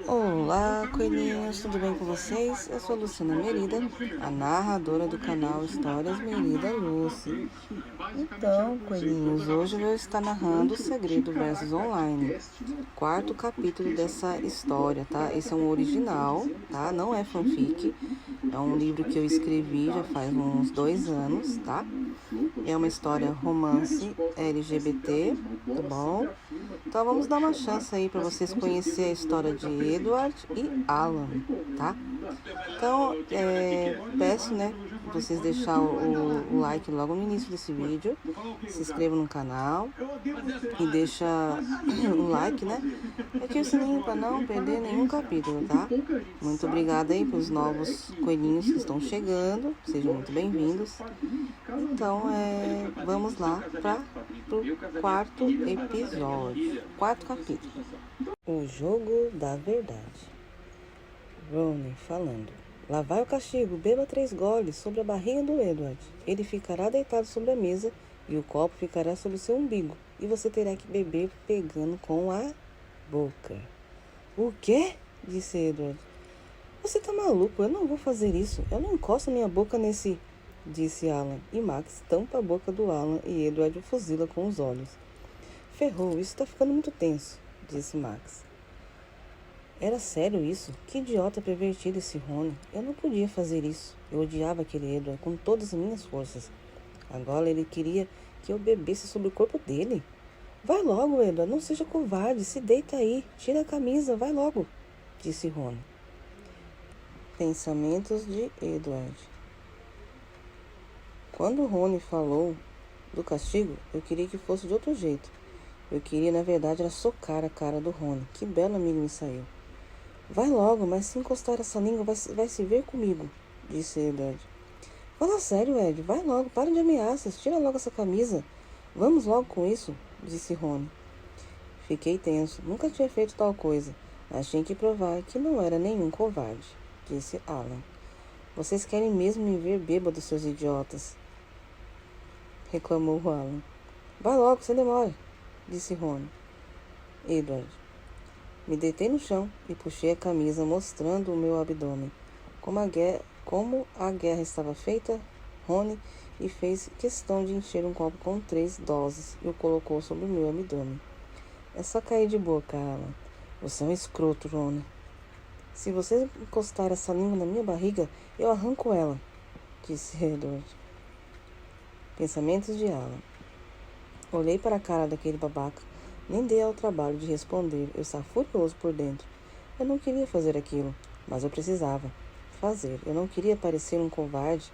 Olá, coelhinhos, tudo bem com vocês? Eu sou Luciana Merida, a narradora do canal Histórias Merida Lucy. Então, coelhinhos, hoje eu vou estar narrando O Segredo Versus Online, quarto capítulo dessa história, tá? Esse é um original, tá? Não é fanfic, é um livro que eu escrevi já faz uns 2 anos, tá? É uma história romance LGBT, tá bom? Então vamos dar uma chance aí para vocês conhecerem a história de Edward e Alan, tá? Então, peço, né, vocês deixar o like logo no início desse vídeo, se inscrevam no canal e deixa um like, né? E ative o sininho para não perder nenhum capítulo, tá? Muito obrigada aí para os novos coelhinhos que estão chegando, sejam muito bem-vindos. Então, vamos lá para o quarto episódio, quarto capítulo. O jogo da verdade. Ron falando. Lá vai o castigo, beba 3 goles sobre a barriga do Edward. Ele ficará deitado sobre a mesa e o copo ficará sobre o seu umbigo. E você terá que beber pegando com a boca. O quê? Disse Edward. Você tá maluco? Eu não vou fazer isso. Eu não encosto minha boca nesse... Disse Alan. E Max tampa a boca do Alan e Edward o fuzila com os olhos. Ferrou, isso tá ficando muito tenso, disse Max. Era sério isso? Que idiota pervertido esse Rony. Eu não podia fazer isso. Eu odiava aquele Edward com todas as minhas forças. Agora ele queria que eu bebesse sobre o corpo dele. Vai logo, Edward, não seja covarde. Se deita aí, tira a camisa, vai logo, disse Rony. Pensamentos de Edward. Quando Rony falou do castigo, eu queria que fosse de outro jeito. Eu queria, na verdade, era socar a cara do Rony. Que belo amigo me saiu. Vai logo, mas se encostar essa língua vai se ver comigo, disse Edward. Fala sério, Ed. Vai logo, para de ameaças. Tira logo essa camisa. Vamos logo com isso, disse Rony. Fiquei tenso. Nunca tinha feito tal coisa, mas tinha que provar que não era nenhum covarde, disse Alan. Vocês querem mesmo me ver bêbado, seus idiotas, reclamou Alan. Vai logo, sem demora, disse Rony. Edward. Me deitei no chão e puxei a camisa, mostrando o meu abdômen. Como a guerra estava feita, Rony e fez questão de encher um copo com 3 doses e o colocou sobre o meu abdômen. É só cair de boca, Alan. Você é um escroto, Rony. Se você encostar essa língua na minha barriga, eu arranco ela, disse Edward. Pensamentos de Alan. Olhei para a cara daquele babaca. Nem dei ao trabalho de responder. Eu estava furioso por dentro. Eu não queria fazer aquilo, mas eu precisava fazer. Eu não queria parecer um covarde.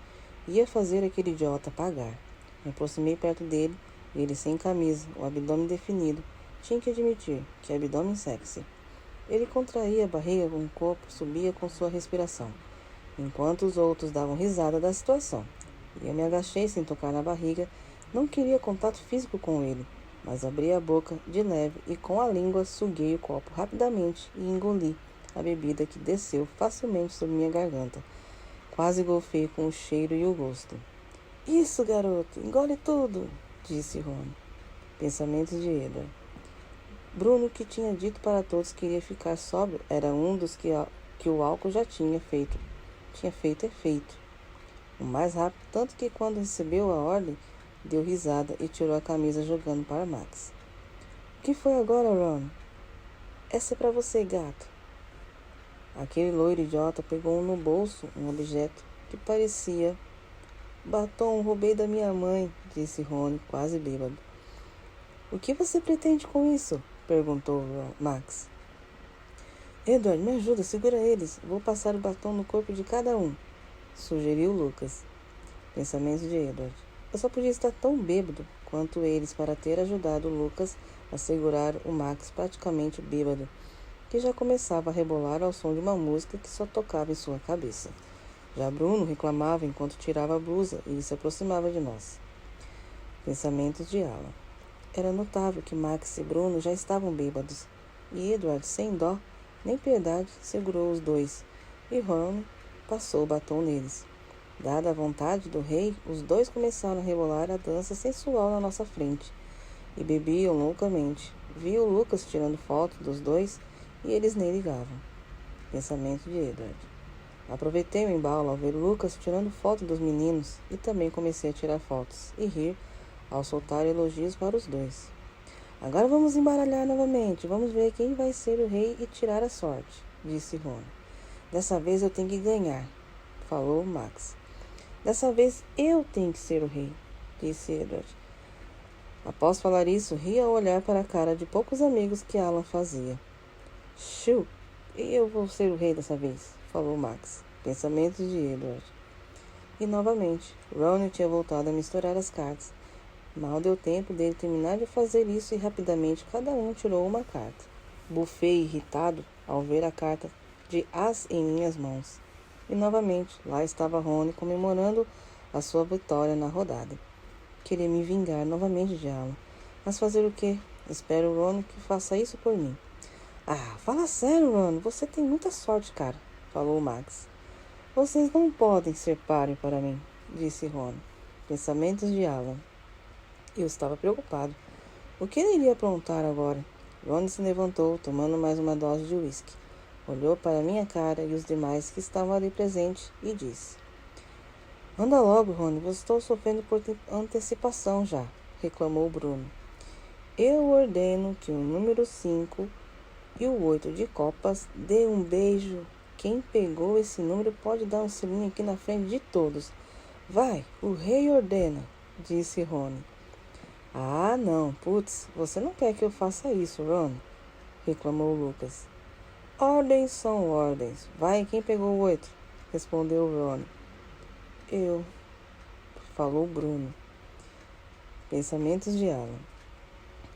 Ia fazer aquele idiota pagar. Me aproximei perto dele, ele sem camisa, o abdômen definido. Tinha que admitir, que abdômen sexy. Ele contraía a barriga com o corpo, subia com sua respiração, enquanto os outros davam risada da situação. Eu me agachei sem tocar na barriga. Não queria contato físico com ele, mas abri a boca de leve e com a língua suguei o copo rapidamente e engoli a bebida que desceu facilmente sobre minha garganta. Quase golfei com o cheiro e o gosto. Isso, garoto, engole tudo, disse Ron. Pensamentos de Edward. Bruno, que tinha dito para todos que iria ficar sóbrio, era um dos que o álcool já tinha feito efeito. O mais rápido, tanto que quando recebeu a ordem, deu risada e tirou a camisa jogando para Max. O que foi agora, Ron? Essa é para você, gato. Aquele loiro idiota pegou no bolso um objeto que parecia... Batom, roubei da minha mãe, disse Rony, quase bêbado. O que você pretende com isso? Perguntou Max. Edward, me ajuda, segura eles. Vou passar o batom no corpo de cada um, sugeriu Lucas. Pensamentos de Edward. Eu só podia estar tão bêbado quanto eles para ter ajudado Lucas a segurar o Max praticamente bêbado, que já começava a rebolar ao som de uma música que só tocava em sua cabeça. Já Bruno reclamava enquanto tirava a blusa e se aproximava de nós. Pensamentos de Alan. Era notável que Max e Bruno já estavam bêbados, e Edward, sem dó nem piedade, segurou os dois, e Ron passou o batom neles. Dada a vontade do rei, os dois começaram a rebolar a dança sensual na nossa frente, e bebiam loucamente. Vi o Lucas tirando foto dos dois e eles nem ligavam. Pensamento de Edward. Aproveitei o embalo ao ver Lucas tirando foto dos meninos e também comecei a tirar fotos e rir ao soltar elogios para os dois. Agora vamos embaralhar novamente, vamos ver quem vai ser o rei e tirar a sorte, disse Ron. Dessa vez eu tenho que ganhar, falou Max. Dessa vez eu tenho que ser o rei, disse Edward. Após falar isso, ri ao olhar para a cara de poucos amigos que Alan fazia. Shoo, eu vou ser o rei dessa vez, falou Max. Pensamentos de Edward. E novamente, Ron tinha voltado a misturar as cartas. Mal deu tempo dele terminar de fazer isso e rapidamente cada um tirou uma carta. Bufei irritado ao ver a carta de As em minhas mãos. E novamente, lá estava Ron comemorando a sua vitória na rodada. Queria me vingar novamente de Alan. Mas fazer o quê? Espero Ron que faça isso por mim. Ah, fala sério, Ron. Você tem muita sorte, cara, falou Max. Vocês não podem ser páreo para mim, disse Ron. Pensamentos de Alan. Eu estava preocupado. O que ele iria aprontar agora? Ron se levantou, tomando mais uma dose de uísque. Olhou para minha cara e os demais que estavam ali presentes e disse: Anda logo, Ron, você está sofrendo por antecipação já, reclamou Bruno. Eu ordeno que o número 5 e o 8 de copas dê um beijo. Quem pegou esse número pode dar um selinho aqui na frente de todos. Vai, o rei ordena, disse Ron. Ah, não, putz, você não quer que eu faça isso, Ron, reclamou Lucas. Ordens são ordens. Vai, quem pegou o 8? Respondeu Ron. Eu, falou Bruno. Pensamentos de Alan.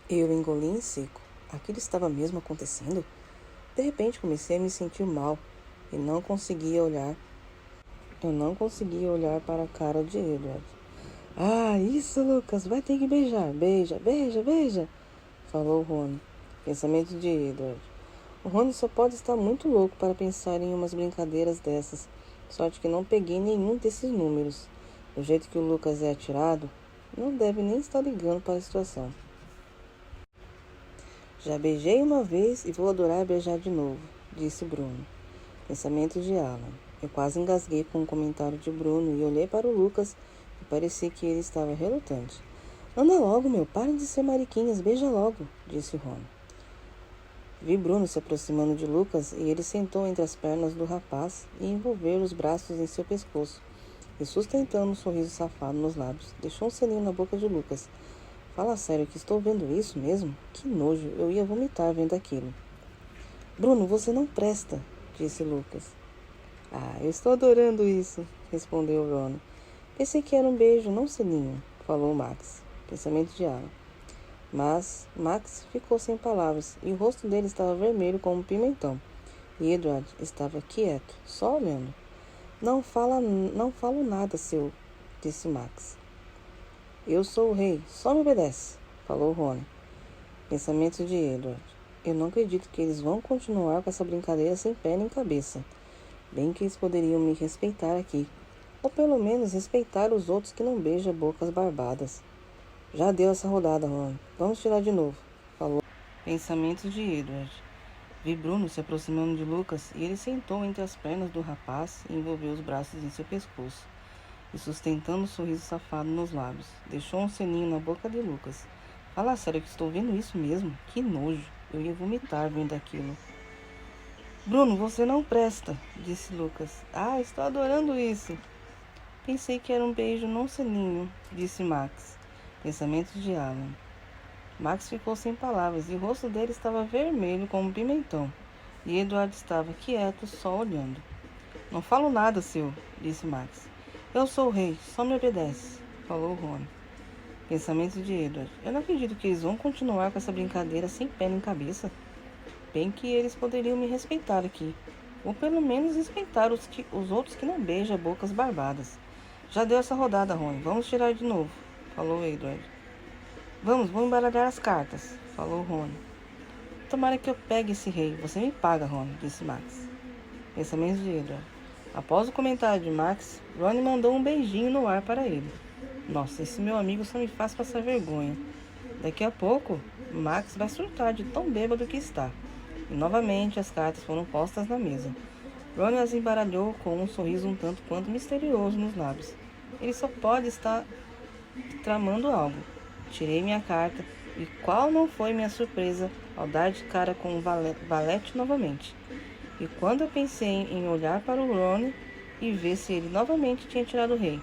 Eu engoli em seco. Aquilo estava mesmo acontecendo? De repente comecei a me sentir mal e não conseguia olhar. Eu não conseguia olhar para a cara de Edward. Ah, isso, Lucas, vai ter que beijar. Beija, beija, beija, falou Ron. Pensamento de Edward. O Ron só pode estar muito louco para pensar em umas brincadeiras dessas. Sorte que não peguei nenhum desses números. Do jeito que o Lucas é atirado, não deve nem estar ligando para a situação. Já beijei uma vez e vou adorar beijar de novo, disse Bruno. Pensamento de Alan. Eu quase engasguei com um comentário de Bruno e olhei para o Lucas e parecia que ele estava relutante. Anda logo, meu, para de ser mariquinhas, beija logo, disse Ron. Vi Bruno se aproximando de Lucas e ele sentou entre as pernas do rapaz e envolveu os braços em seu pescoço e, sustentando um sorriso safado nos lábios, deixou um selinho na boca de Lucas. Fala sério que estou vendo isso mesmo? Que nojo, eu ia vomitar vendo aquilo. Bruno, você não presta, disse Lucas. Ah, eu estou adorando isso, respondeu Ron. Pensei que era um beijo, não selinho, falou Max. Pensamento de Alan. Mas Max ficou sem palavras e o rosto dele estava vermelho como um pimentão. E Edward estava quieto, só olhando. Não falo nada, seu, disse Max. Eu sou o rei, só me obedece, falou Ron. Pensamento de Edward. Eu não acredito que eles vão continuar com essa brincadeira sem pé nem cabeça. Bem que eles poderiam me respeitar aqui. Ou pelo menos respeitar os outros que não beijam bocas barbadas. Já deu essa rodada, Ron. Vamos tirar de novo, falou. Pensamento de Edward. Vi Bruno se aproximando de Lucas e ele sentou entre as pernas do rapaz e envolveu os braços em seu pescoço. E sustentando um sorriso safado nos lábios, deixou um selinho na boca de Lucas. Fala sério que estou vendo isso mesmo? Que nojo. Eu ia vomitar vendo aquilo. Bruno, você não presta, disse Lucas. Ah, estou adorando isso. Pensei que era um beijo, não selinho, disse Max. Pensamentos de Alan. Max ficou sem palavras e o rosto dele estava vermelho como um pimentão. E Edward estava quieto, só olhando. Não falo nada, seu, disse Max. Eu sou o rei, só me obedece, falou Ron. Pensamento de Edward. Eu não acredito que eles vão continuar com essa brincadeira sem pé nem cabeça. Bem que eles poderiam me respeitar aqui. Ou pelo menos respeitar os outros que não beijam bocas barbadas. Já deu essa rodada, Ron. Vamos tirar de novo, falou Edward. Vamos embaralhar as cartas, falou Ron. Tomara que eu pegue esse rei. Você me paga, Ron, disse Max. Pensamento de Edward. Após o comentário de Max, Ron mandou um beijinho no ar para ele. Nossa, esse meu amigo só me faz passar vergonha. Daqui a pouco, Max vai surtar de tão bêbado que está. E novamente as cartas foram postas na mesa. Ron as embaralhou com um sorriso um tanto quanto misterioso nos lábios. Ele só pode estar tramando algo. Tirei minha carta, e qual não foi minha surpresa ao dar de cara com o valete novamente. E quando eu pensei em olhar para o Ron e ver se ele novamente tinha tirado o rei.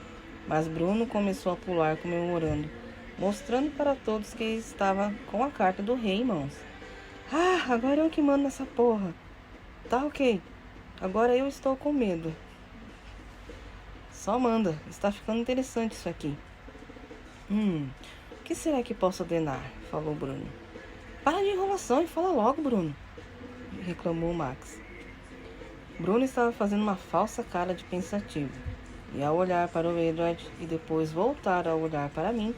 Mas Bruno começou a pular comemorando, mostrando para todos que estava com a carta do rei em mãos. Ah, agora eu que mando nessa porra. Tá ok. Agora eu estou com medo. Só manda. Está ficando interessante isso aqui. O que será que posso ordenar? Falou Bruno. Para de enrolação e fala logo, Bruno. Reclamou Max. Bruno estava fazendo uma falsa cara de pensativo. E ao olhar para o Edward e depois voltar a olhar para mim,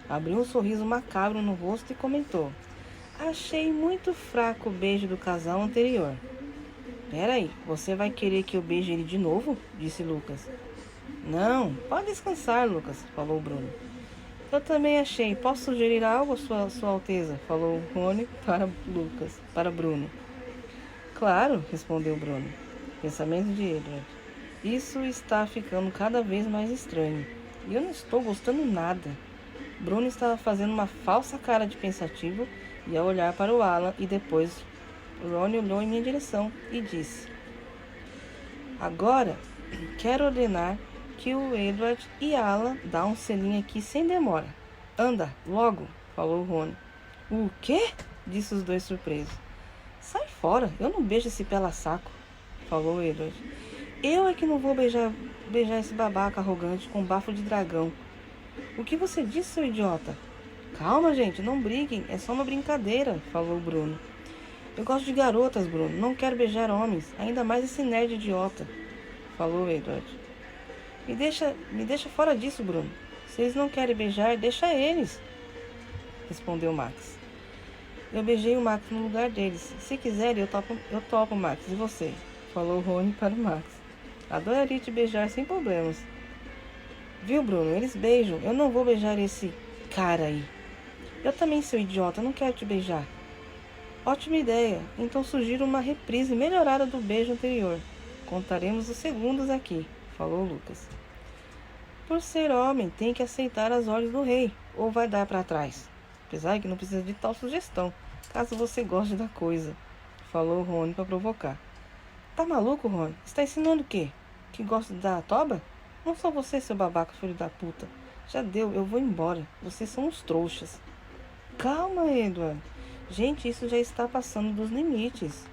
abriu um sorriso macabro no rosto e comentou. Achei muito fraco o beijo do casal anterior. Peraí, você vai querer que eu beije ele de novo? Disse Lucas. Não, pode descansar, Lucas, falou Bruno. Eu também achei. Posso sugerir algo, Sua Alteza? Falou Rony para Bruno. Claro, respondeu Bruno. Pensamento de Edward. Isso está ficando cada vez mais estranho. E eu não estou gostando nada. Bruno estava fazendo uma falsa cara de pensativo e ao olhar para o Alan e depois Ron olhou em minha direção e disse: Agora, quero ordenar que o Edward e Alan dá um selinho aqui sem demora. Anda, logo, falou Ron. O quê? Disse os dois surpresos. Sai fora, eu não beijo esse pela-saco, falou Edward. Eu é que não vou beijar esse babaca arrogante com bafo de dragão. O que você disse, seu idiota? Calma, gente, não briguem, é só uma brincadeira, falou Bruno. Eu gosto de garotas, Bruno, não quero beijar homens, ainda mais esse nerd idiota, falou Edward. Me deixa fora disso, Bruno. Se eles não querem beijar, deixa eles, respondeu Max. Eu beijei o Max no lugar deles. Se quiserem, eu topo, Max, e você? Falou Rony para o Max. Adoraria te beijar sem problemas. Viu, Bruno? Eles beijam. Eu não vou beijar esse cara aí. Eu também, seu idiota, não quero te beijar. Ótima ideia. Então sugiro uma reprise melhorada do beijo anterior. Contaremos os segundos aqui, falou Lucas. Por ser homem, tem que aceitar as ordens do rei, ou vai dar para trás. Apesar que não precisa de tal sugestão, caso você goste da coisa, falou Rony para provocar. Tá maluco, Rony? Está ensinando o quê? Que gosta da toba? Não sou você, seu babaca, filho da puta. Já deu, eu vou embora. Vocês são uns trouxas. Calma, Edward. Gente, isso já está passando dos limites.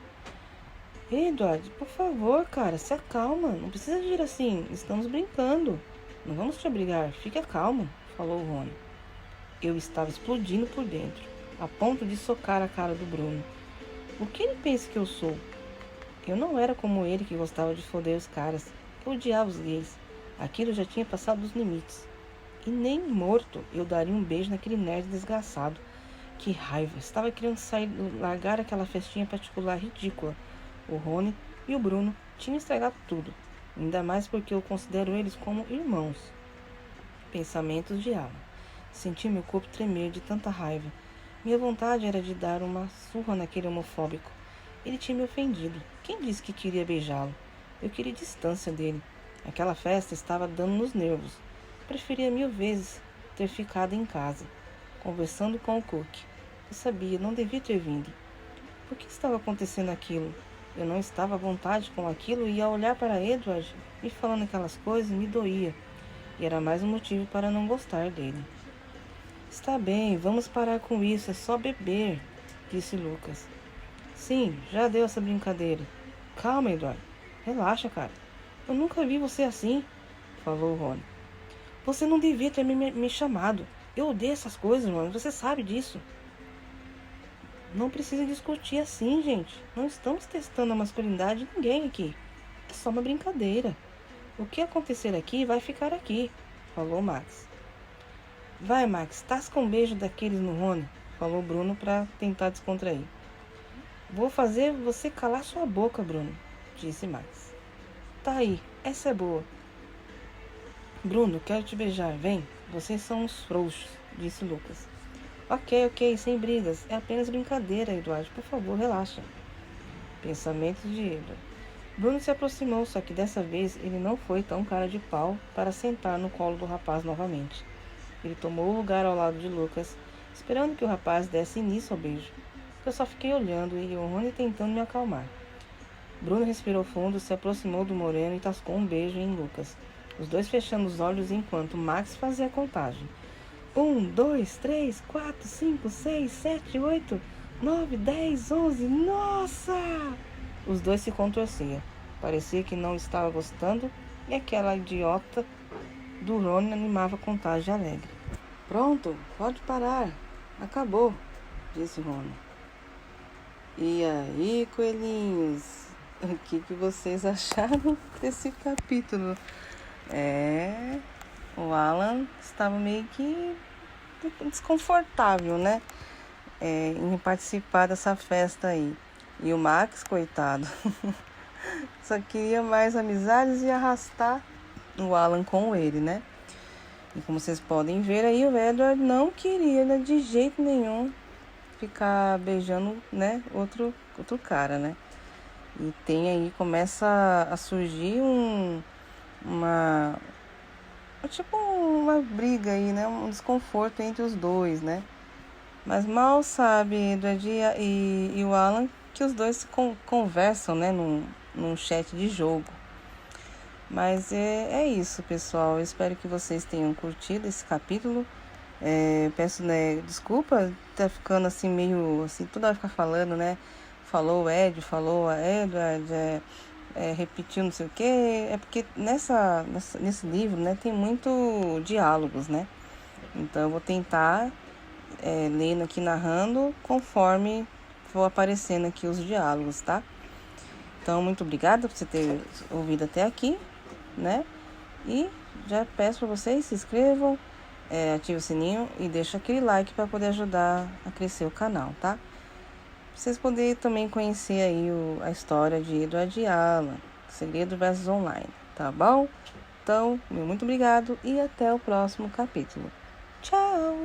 Edward, por favor, cara, se acalma. Não precisa agir assim. Estamos brincando. Não vamos te obrigar. Fica calmo, falou Rony. Eu estava explodindo por dentro, a ponto de socar a cara do Bruno. O que ele pensa que eu sou? Eu não era como ele que gostava de foder os caras. Eu odiava os gays. Aquilo já tinha passado dos limites. E nem morto eu daria um beijo naquele nerd desgraçado. Que raiva! Estava querendo largar aquela festinha particular ridícula. O Rony e o Bruno tinham estragado tudo. Ainda mais porque eu considero eles como irmãos. Pensamentos de Alan. Senti meu corpo tremer de tanta raiva. Minha vontade era de dar uma surra naquele homofóbico. Ele tinha me ofendido. Quem disse que queria beijá-lo? Eu queria distância dele. Aquela festa estava dando nos nervos. Preferia 1000 vezes ter ficado em casa, conversando com o Cook. Eu sabia, não devia ter vindo. Por que estava acontecendo aquilo? Eu não estava à vontade com aquilo e ao olhar para Edward e falando aquelas coisas me doía. E era mais um motivo para não gostar dele. Está bem, vamos parar com isso, é só beber, disse Lucas. Sim, já deu essa brincadeira. Calma, Edward. Relaxa, cara. Eu nunca vi você assim, falou Rony. Você não devia ter me chamado. Eu odeio essas coisas, mano. Você sabe disso. Não precisa discutir assim, gente. Não estamos testando a masculinidade de ninguém aqui. É só uma brincadeira. O que acontecer aqui vai ficar aqui, falou Max. Vai, Max, tasca um beijo daqueles no Rony, falou Bruno para tentar descontrair. Vou fazer você calar sua boca, Bruno, disse Max. Tá aí, essa é boa. Bruno, quero te beijar, vem. Vocês são uns frouxos, disse Lucas. Ok, sem brigas. É apenas brincadeira, Eduardo. Por favor, relaxa. Pensamentos de Edward. Bruno se aproximou, só que dessa vez ele não foi tão cara de pau para sentar no colo do rapaz novamente. Ele tomou o lugar ao lado de Lucas, esperando que o rapaz desse início ao beijo. Eu só fiquei olhando e Rony tentando me acalmar. Bruno respirou fundo, se aproximou do moreno e tascou um beijo em Lucas. Os dois fechando os olhos enquanto Max fazia a contagem. 1, 2, 3, 4, 5, 6, 7, 8, 9, 10, 11. Nossa! Os dois se contorciam. Parecia que não estava gostando e aquela idiota do Rony animava a contagem alegre. Pronto, pode parar. Acabou, disse Rony. E aí, coelhinhos? O que vocês acharam desse capítulo? O Alan estava meio que desconfortável, né? Em participar dessa festa aí. E o Max, coitado, só queria mais amizades e arrastar o Alan com ele, né? E como vocês podem ver aí, o Edward não queria, né, de jeito nenhum ficar beijando, né, outro cara, né? E tem aí, começa a surgir uma briga aí, né? Um desconforto entre os dois, né? Mas mal sabe Edward e o Alan que os dois conversam, né? Num chat de jogo. Mas é isso, pessoal. Eu espero que vocês tenham curtido esse capítulo. Peço, né, desculpa tá ficando assim meio assim, toda hora ficar falando, né? Falou o Ed, falou a Edward, repetiu não sei o que. É porque nesse livro, né, tem muito diálogos, né? Então eu vou tentar lendo aqui, narrando conforme for aparecendo aqui os diálogos, tá? Então, muito obrigada por você ter ouvido até aqui, né? E já peço para vocês se inscrevam, ative o sininho e deixa aquele like para poder ajudar a crescer o canal, tá? Pra vocês poderem também conhecer aí a história de Edward e Alan, Segredo versus Online, tá bom? Então, muito obrigado e até o próximo capítulo. Tchau!